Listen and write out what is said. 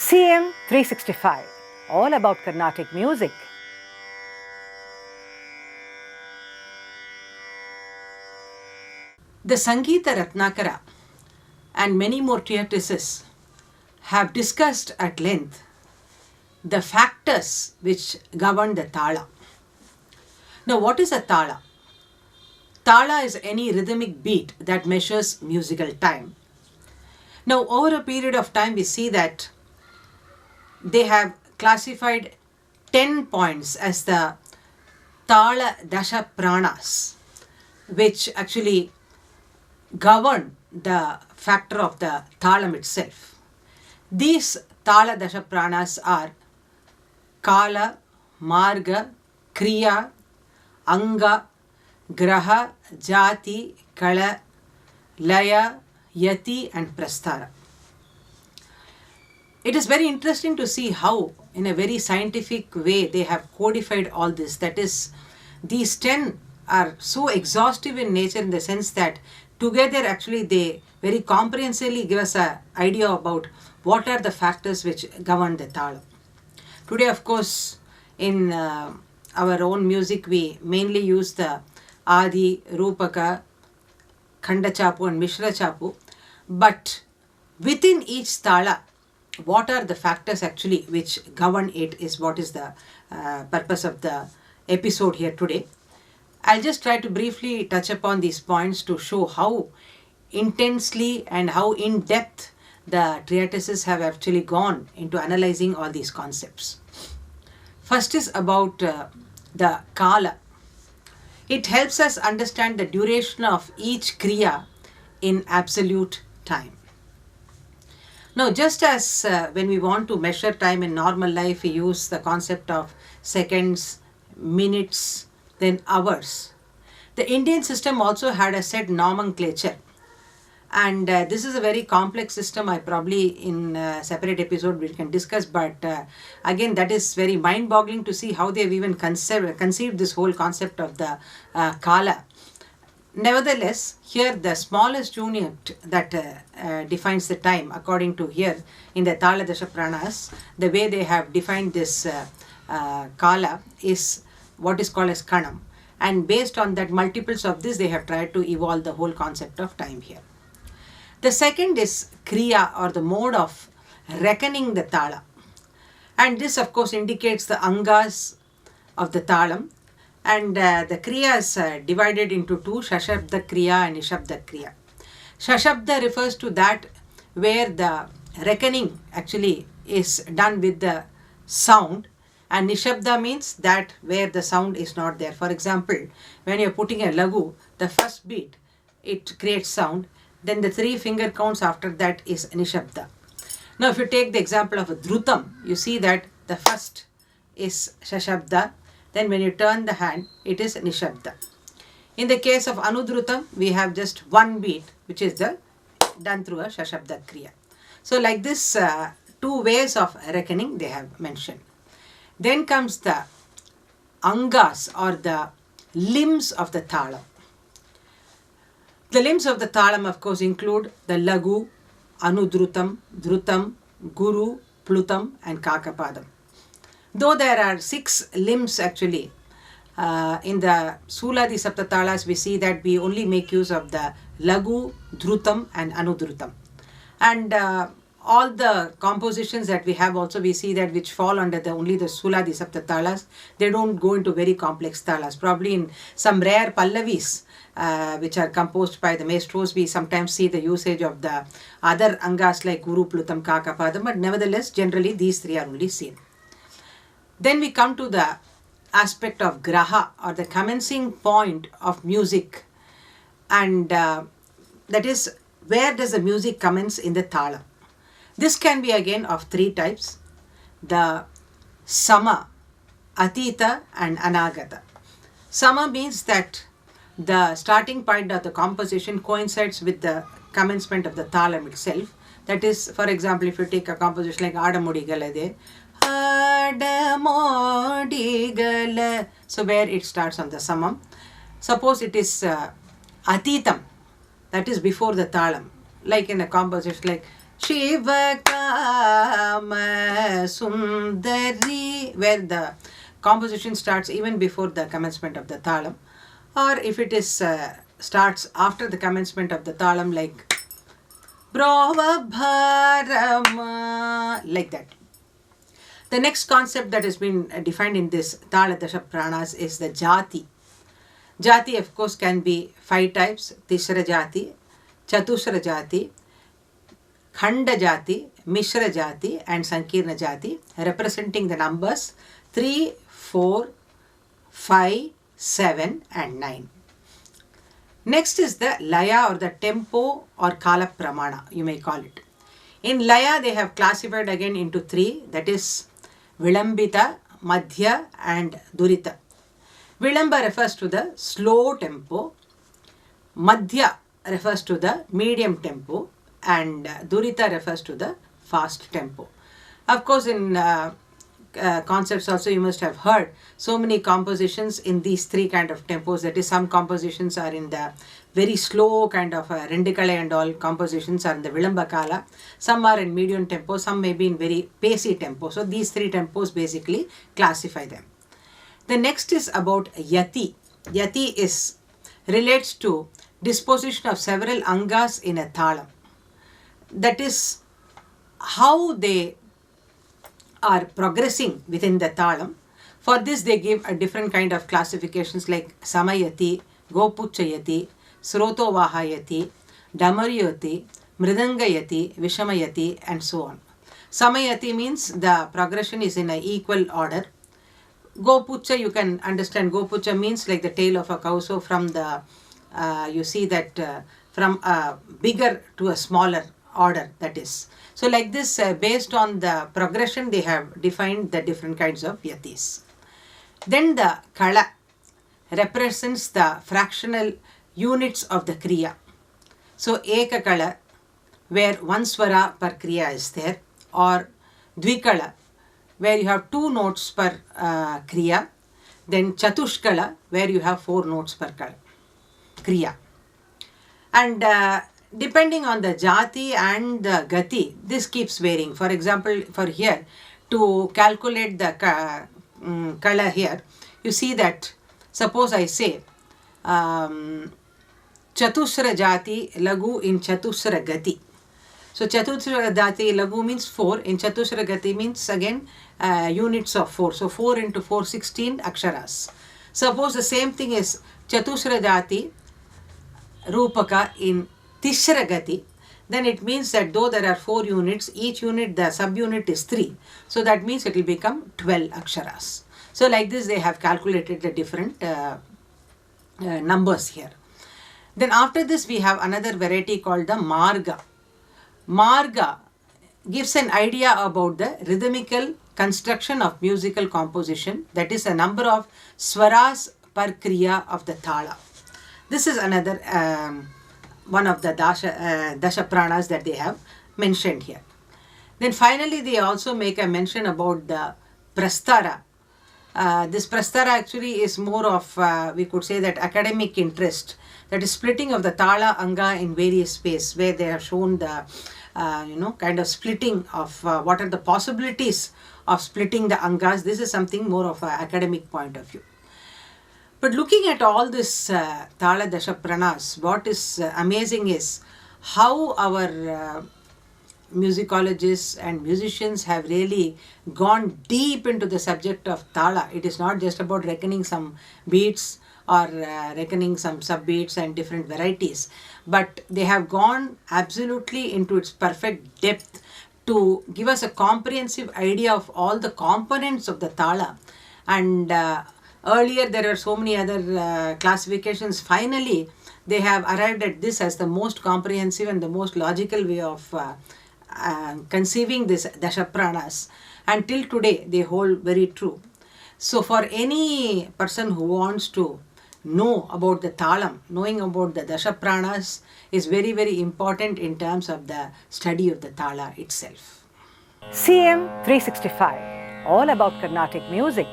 CM 365, all about Carnatic music. The Sangeetha Ratnakara and many more treatises have discussed at length the factors which govern the Thala. Now, what is a Thala? Thala is any rhythmic beat that measures musical time. Now, over a period of time, we see that they have classified 10 points as the Thala Dasha Pranas, which actually govern the factor of the Thalam itself. These Thala Dasha Pranas are Kala, Marga, Kriya, Anga, Graha, Jati, Kala, Laya, Yati and Prasthara. It is very interesting to see how, in a very scientific way, they have codified all this. That is, these 10 are so exhaustive in nature in the sense that together actually they very comprehensively give us an idea about what are the factors which govern the Thala. Today, of course, in our own music, we mainly use the Adi, Rupaka, Khanda Chapu and Mishra Chapu. But within each Thala, what are the factors actually which govern it is what is the purpose of the episode here today. I'll just try to briefly touch upon these points to show how intensely and how in depth the treatises have actually gone into analyzing all these concepts. First is about the Kala. It helps us understand the duration of each Kriya in absolute time. Now, just as when we want to measure time in normal life, we use the concept of seconds, minutes, then hours. The Indian system also had a set nomenclature. And this is a very complex system. I probably in a separate episode we can discuss. But again, that is very mind-boggling to see how they've even conceived this whole concept of the Kala. Nevertheless, here the smallest unit that defines the time according to here in the Thala Dasha Pranas, the way they have defined this Kala is what is called as Kanam. And based on that multiples of this, they have tried to evolve the whole concept of time here. The second is Kriya or the mode of reckoning the Thala. And this of course indicates the Angas of the Thalam. And the Kriya is divided into two, Shashabda Kriya and Nishabda Kriya. Shashabda refers to that where the reckoning actually is done with the sound, and Nishabda means that where the sound is not there. For example, when you are putting a lagu, the first beat, it creates sound, then the 3 finger counts after that is Nishabda. Now if you take the example of a Dhrutam, you see that the first is Shashabda. Then when you turn the hand, it is Nishabda. In the case of Anudrutam, we have just one beat, which is done through a Shashabda Kriya. So like this, 2 ways of reckoning they have mentioned. Then comes the Angas or the limbs of the Thalam. The limbs of the Thalam of course include the Lagu, Anudrutam, Dhrutam, Guru, Plutam and Kakapadam. Though there are 6 limbs actually, in the Suladi Saptathalas we see that we only make use of the Lagu, Dhrutam and Anudrutam. And all the compositions that we have also we see that which fall under only the Suladi Saptathalas, they don't go into very complex thalas. Probably in some rare Pallavis which are composed by the maestros, we sometimes see the usage of the other Angas like Guru, Plutam, Kakapadam, but nevertheless generally these 3 are only seen. Then we come to the aspect of Graha or the commencing point of music, and that is where does the music commence in the Thala. This can be again of 3 types, the Sama, Atita and Anagata. Sama means that the starting point of the composition coincides with the commencement of the Thalam itself. That is, for example, if you take a composition like Adamudigalade, so where it starts on the samam. Suppose it is Atitam, that is before the Thalam, like in a composition like Shivakama Sundari, where the composition starts even before the commencement of the Thalam, or if it is starts after the commencement of the Thalam, like Brova Bharama, like that. The next concept that has been defined in this Tala Dasha Pranas is the Jati. Jati, of course, can be 5 types: Tishra Jati, Chatusra Jati, Khanda Jati, Mishra Jati, and Sankirna Jati, representing the numbers 3, 4, 5, 7, and 9. Next is the Laya, or the tempo, or Kala Pramana, you may call it. In Laya, they have classified again into 3, that is Vilambita, Madhya, and Durita. Vilamba refers to the slow tempo, Madhya refers to the medium tempo, and Durita refers to the fast tempo. Of course, in concepts also you must have heard so many compositions in these 3 kind of tempos. That is, some compositions are in the very slow kind of Rendikale and all compositions are in the Vilamba Kala. Some are in medium tempo, some may be in very pacey tempo. So these 3 tempos basically classify them. The next is about Yati. Yati relates to disposition of several angas in a thalam. That is how they are progressing within the thalam. For this they give a different kind of classifications like Samayati, Gopuchayati, Srotovahayati, Damariyati, Mridangayati, Vishamayati, and so on. Samayati means the progression is in an equal order. Gopucha, you can understand, Gopucha means like the tail of a cow. So from the, you see that from a bigger to a smaller order, that is. So like this, based on the progression, they have defined the different kinds of yatis. Then the Kala represents the fractional units of the Kriya. So Eka Kala, where 1 swara per Kriya is there, or Dvikala, where you have 2 notes per Kriya. Then Chatushkala, where you have 4 notes per Kriya. And depending on the Jati and the Gati, this keeps varying. For example, for here, to calculate the Kala here, you see that, suppose I say Chatusra Jati Lagu in Chatusra Gati. So Chatusra Jati Lagu means 4, in Chatusra Gati means again units of 4. So 4 into 4, 16 aksharas. Suppose the same thing is Chatusra Jati Rupaka in Tishra Gati, then it means that though there are 4 units, each unit, the subunit is 3. So that means it will become 12 aksharas. So like this they have calculated the different numbers here. Then after this we have another variety called the Marga. Marga gives an idea about the rhythmical construction of musical composition, that is a number of swaras per kriya of the Thala. This is another one of the Dasha Pranas that they have mentioned here. Then finally they also make a mention about the Prastara. This Prastara actually is more of, we could say that academic interest, that is splitting of the Thala Anga in various space, where they have shown the kind of splitting of what are the possibilities of splitting the Angas. This is something more of an academic point of view. But looking at all this Thala Dasha Pranas, what is amazing is how our musicologists and musicians have really gone deep into the subject of Thala. It is not just about reckoning some beats or reckoning some subbeats and different varieties, but they have gone absolutely into its perfect depth to give us a comprehensive idea of all the components of the Thala. And earlier there were so many other classifications. Finally, they have arrived at this as the most comprehensive and the most logical way of conceiving this Dasha Pranas. And till today, they hold very true. So for any person who wants to know about the Thalam, knowing about the Dasha Pranas is very, very important in terms of the study of the Thala itself. CM 365, all about Carnatic music.